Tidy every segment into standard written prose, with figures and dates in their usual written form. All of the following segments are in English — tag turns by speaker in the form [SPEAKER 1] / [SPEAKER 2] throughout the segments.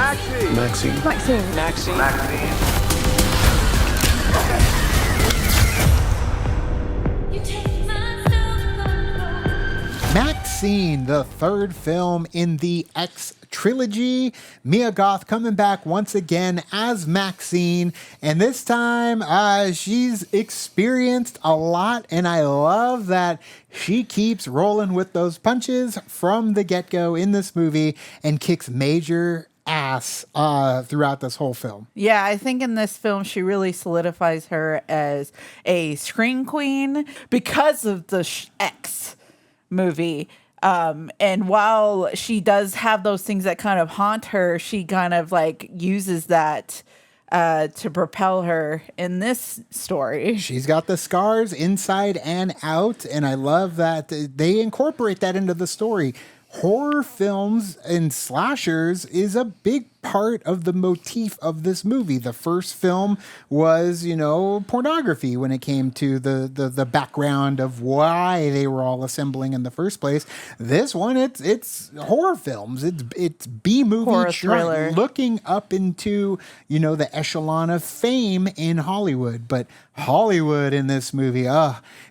[SPEAKER 1] MaXXXine.
[SPEAKER 2] MaXXXine, the third film in the X trilogy. Mia Goth coming back once again as MaXXXine, and this time she's experienced a lot, and I love that she keeps rolling with those punches from the get-go in this movie and kicks major ass throughout this whole film.
[SPEAKER 3] Yeah, I think in this film she really solidifies her as a scream queen because of the X movie. And while she does have those things that kind of haunt her, she kind of like uses that to propel her in this story.
[SPEAKER 2] She's got the scars inside and out, and I love that they incorporate that into the story. Horror films and slashers is a big part of the motif of this movie. The first film was, pornography when it came to the background of why they were all assembling in the first place. This one, it's horror films. It's B-movie
[SPEAKER 3] Horror thriller.
[SPEAKER 2] looking up into, the echelon of fame in Hollywood. But Hollywood in this movie,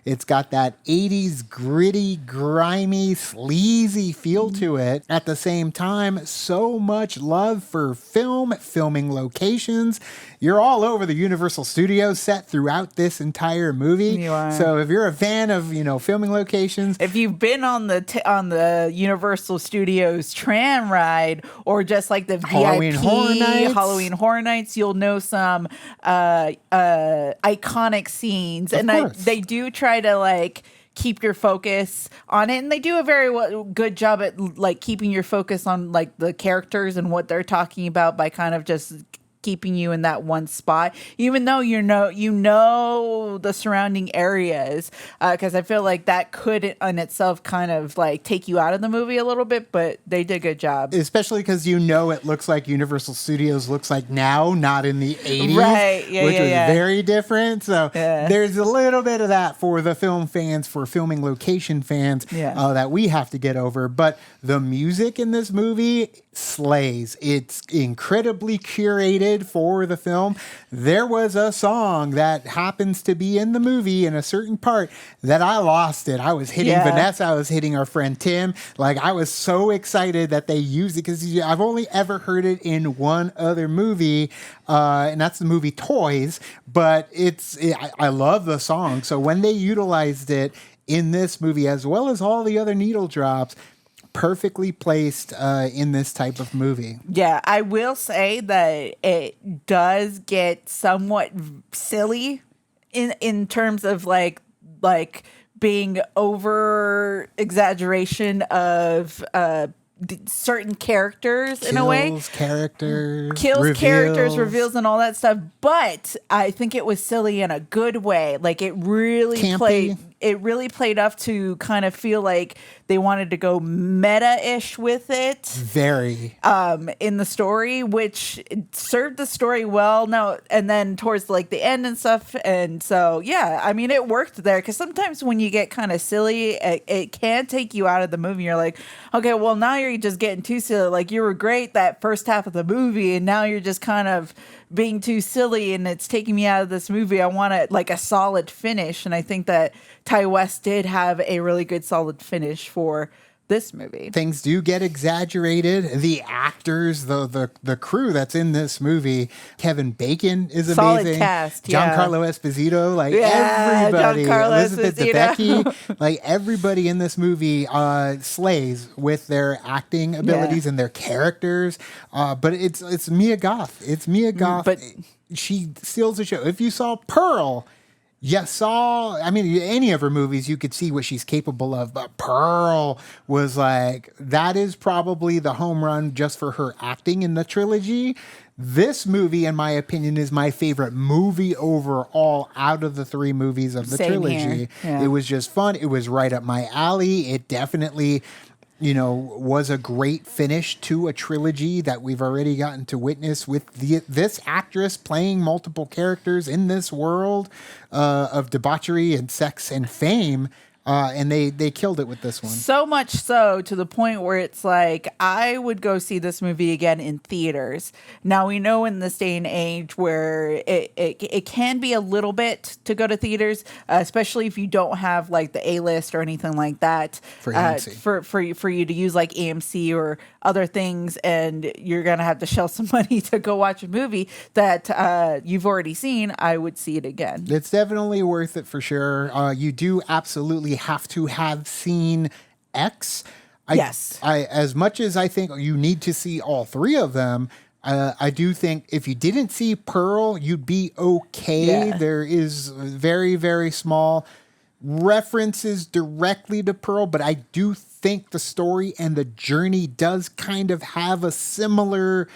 [SPEAKER 2] it's got that 80s gritty, grimy, sleazy feel to it. At the same time, so much love for filming locations. You're all over the Universal Studios set throughout this entire movie.
[SPEAKER 3] You are.
[SPEAKER 2] So if you're a fan of, filming locations,
[SPEAKER 3] If you've been on the Universal Studios tram ride or just like the
[SPEAKER 2] Halloween
[SPEAKER 3] VIP
[SPEAKER 2] Horror Nights.
[SPEAKER 3] Halloween Horror Nights, you'll know some iconic scenes.
[SPEAKER 2] Of
[SPEAKER 3] And
[SPEAKER 2] course.
[SPEAKER 3] they do try to like keep your focus on it, and they do a very good job at like keeping your focus on like the characters and what they're talking about by kind of just keeping you in that one spot, even though you know the surrounding areas, because I feel like that could in itself kind of like take you out of the movie a little bit, but they did a good job.
[SPEAKER 2] especially because it looks like Universal Studios looks like now, not in the 80s,
[SPEAKER 3] Right, yeah,
[SPEAKER 2] which
[SPEAKER 3] yeah,
[SPEAKER 2] was
[SPEAKER 3] yeah.
[SPEAKER 2] very different. So
[SPEAKER 3] Yeah.
[SPEAKER 2] there's a little bit of that for the film fans, for filming location fans,
[SPEAKER 3] Yeah.
[SPEAKER 2] that we have to get over. But the music in this movie slays. It's incredibly curated for the film. There was a song that happens to be in the movie in a certain part that I lost it. I was hitting
[SPEAKER 3] Yeah.
[SPEAKER 2] Vanessa. I was hitting our friend Tim. Like, I was so excited that they used it because I've only ever heard it in one other movie, and that's the movie Toys. But I love the song. So when they utilized it in this movie, as well as all the other needle drops, perfectly placed in this type of movie.
[SPEAKER 3] Yeah, I will say that it does get somewhat silly in terms of like being over exaggeration of certain characters in a way.
[SPEAKER 2] Kills characters,
[SPEAKER 3] Reveals, and all that stuff. But I think it was silly in a good way. Like it really
[SPEAKER 2] Campy.
[SPEAKER 3] played up to kind of feel like they wanted to go meta-ish with it.
[SPEAKER 2] Very.
[SPEAKER 3] In the story, which served the story well. No, and then towards like the end and stuff, and so yeah, I mean it worked there because sometimes when you get kind of silly, it can take you out of the movie. You're like, okay, well now you're just getting too silly. Like you were great that first half of the movie, and now you're just kind of being too silly, and it's taking me out of this movie. I want like a solid finish, and I think that Ty West did have a really good solid finish for this movie.
[SPEAKER 2] Things do get exaggerated. The actors, the crew that's in this movie, Kevin Bacon is
[SPEAKER 3] Solid
[SPEAKER 2] amazing.
[SPEAKER 3] cast, yeah.
[SPEAKER 2] Giancarlo Esposito, like
[SPEAKER 3] Yeah,
[SPEAKER 2] everybody.
[SPEAKER 3] Giancarlo
[SPEAKER 2] Elizabeth
[SPEAKER 3] Esposito.
[SPEAKER 2] Debicki, like everybody in this movie slays with their acting abilities and their characters. But it's Mia Goth. It's Mia Goth.
[SPEAKER 3] But
[SPEAKER 2] she steals the show. If you saw Pearl, any of her movies, you could see what she's capable of. But Pearl was like, that is probably the home run just for her acting in the trilogy. This movie, in my opinion, is my favorite movie overall out of the three movies of the
[SPEAKER 3] Same
[SPEAKER 2] trilogy.
[SPEAKER 3] here. Yeah.
[SPEAKER 2] It was just fun. It was right up my alley. It definitely, was a great finish to a trilogy that we've already gotten to witness with this actress playing multiple characters in this world of debauchery and sex and fame. And they killed it with this one.
[SPEAKER 3] So much so to the point where it's like, I would go see this movie again in theaters. Now, we know in this day and age where it can be a little bit to go to theaters, especially if you don't have like the A-list or anything like that
[SPEAKER 2] For AMC.
[SPEAKER 3] For you to use like AMC or other things, and you're going to have to shell some money to go watch a movie that you've already seen. I would see it again.
[SPEAKER 2] It's definitely worth it for sure. You do absolutely have to have seen X.
[SPEAKER 3] Yes.
[SPEAKER 2] As much as I think you need to see all three of them, I do think if you didn't see Pearl, you'd be okay.
[SPEAKER 3] Yeah.
[SPEAKER 2] There is very, very small references directly to Pearl, but I do think the story and the journey does kind of have a similar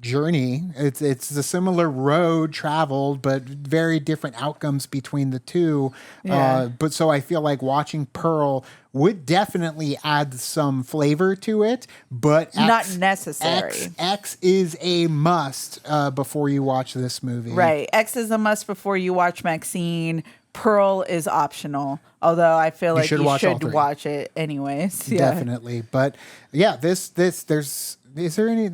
[SPEAKER 2] journey. It's a similar road traveled, but very different outcomes between the two.
[SPEAKER 3] Yeah.
[SPEAKER 2] But so I feel like watching Pearl would definitely add some flavor to it, but
[SPEAKER 3] Not necessary.
[SPEAKER 2] X is a must before you watch this movie.
[SPEAKER 3] Right. X is a must before you watch MaXXXine. Pearl is optional, although I feel like you should watch it anyways. Yeah.
[SPEAKER 2] Definitely. But yeah, there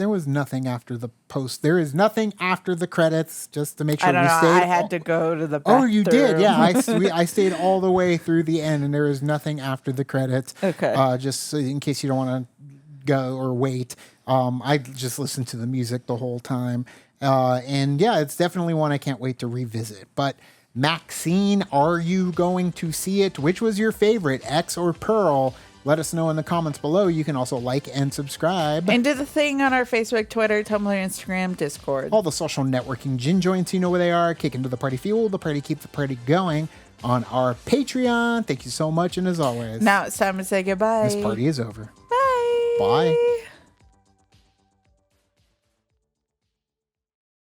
[SPEAKER 2] was nothing after the post. There is nothing after the credits, just to make sure
[SPEAKER 3] I don't
[SPEAKER 2] we
[SPEAKER 3] know.
[SPEAKER 2] stayed.
[SPEAKER 3] I had to go to the bathroom.
[SPEAKER 2] Oh, you did? Yeah. I stayed all the way through the end, and there is nothing after the credits.
[SPEAKER 3] Okay.
[SPEAKER 2] Just so in case you don't want to go or wait. I just listened to the music the whole time. And yeah, it's definitely one I can't wait to revisit. But MaXXXine, are you going to see it? Which was your favorite, X or Pearl? Let us know in the comments below. You can also like and subscribe.
[SPEAKER 3] And do the thing on our Facebook, Twitter, Tumblr, Instagram, Discord.
[SPEAKER 2] All the social networking gin joints, you know where they are. Kick into the party fuel, the party keep the party going on our Patreon. Thank you so much, and as always,
[SPEAKER 3] Now it's time to say goodbye.
[SPEAKER 2] this party is over.
[SPEAKER 3] Bye.
[SPEAKER 2] Bye.